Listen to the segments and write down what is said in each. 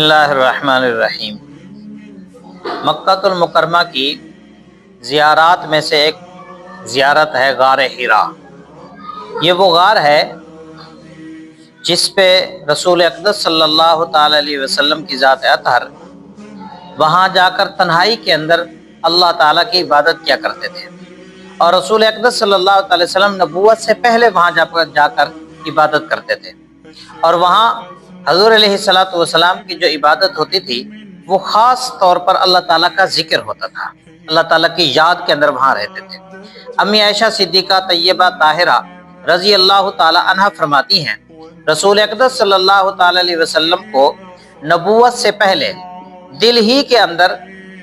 اللہ الرحمن الرحیم۔ مکہ المکرمہ کی زیارات میں سے ایک زیارت ہے غار حرا۔ یہ وہ غار ہے جس پہ رسول اقدس صلی اللہ تعالی علیہ وسلم کی ذات اطہر وہاں جا کر تنہائی کے اندر اللہ تعالیٰ کی عبادت کیا کرتے تھے، اور رسول اقدس صلی اللہ تعالی وسلم نبوت سے پہلے وہاں جا کر عبادت کرتے تھے، اور وہاں حضور علیہ الصلوۃ والسلام کی جو عبادت ہوتی تھی وہ خاص طور پر اللہ تعالیٰ کا ذکر ہوتا تھا، اللہ تعالیٰ کی یاد کے اندر وہاں رہتے تھے۔ امی عائشہ صدیقہ طیبہ طاہرہ رضی اللہ تعالی عنہ فرماتی ہیں، رسول اقدس صلی اللہ تعالی علیہ وسلم کو نبوت سے پہلے دل ہی کے اندر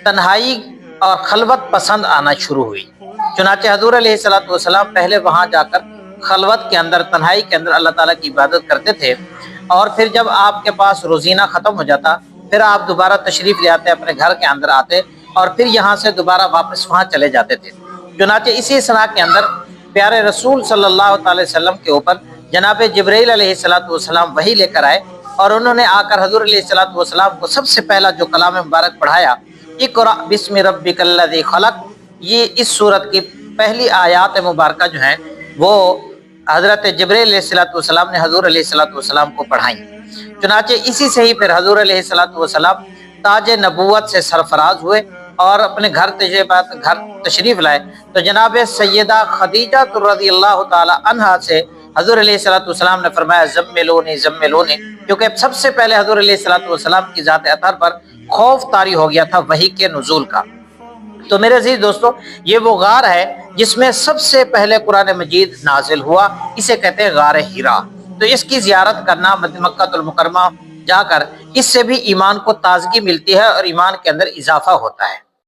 تنہائی اور خلوت پسند آنا شروع ہوئی، چنانچہ حضور علیہ الصلوۃ والسلام پہلے وہاں جا کر خلوت کے اندر تنہائی کے اندر اللہ تعالیٰ کی عبادت کرتے تھے، اور پھر جب آپ کے پاس روزینہ ختم ہو جاتا پھر آپ دوبارہ تشریف لے آتے، اپنے گھر کے اندر آتے اور پھر یہاں سے دوبارہ واپس وہاں چلے جاتے تھے۔ چنانچہ اسی صنع کے اندر پیارے رسول صلی اللہ تعالی وسلم کے اوپر جناب جبرائیل علیہ الصلوۃ والسلام وحی لے کر آئے، اور انہوں نے آ کر حضور علیہ الصلوۃ والسلام کو سب سے پہلا جو کلام مبارک پڑھایا، اقرأ بسم ربک الذی خلق، یہ اس سورت کی پہلی آیات مبارکہ جو ہیں وہ حضرت جبرائیل علیہ الصلوۃ والسلام نے حضور علیہ الصلوۃ والسلام کو پڑھائیں۔ چنانچہ اسی سے ہی پھر حضور علیہ الصلوۃ والسلام تاج نبوت سے سرفراز ہوئے اور اپنے گھر تشریف لائے، تو جناب سیدہ خدیجہ رضی اللہ تعالی عنہا سے حضور علیہ الصلوۃ والسلام نے فرمایا زملونی زملونی، کیونکہ سب سے پہلے حضور علیہ الصلوۃ والسلام کی ذات اطہر پر خوف طاری ہو گیا تھا وحی کے نزول کا۔ تو میرے عزیز دوستو، یہ وہ غار ہے جس میں سب سے پہلے قرآن مجید نازل ہوا، اسے کہتے ہیں غار حرا۔ تو اس کی زیارت کرنا مکہ المکرمہ جا کر، اس سے بھی ایمان کو تازگی ملتی ہے اور ایمان کے اندر اضافہ ہوتا ہے۔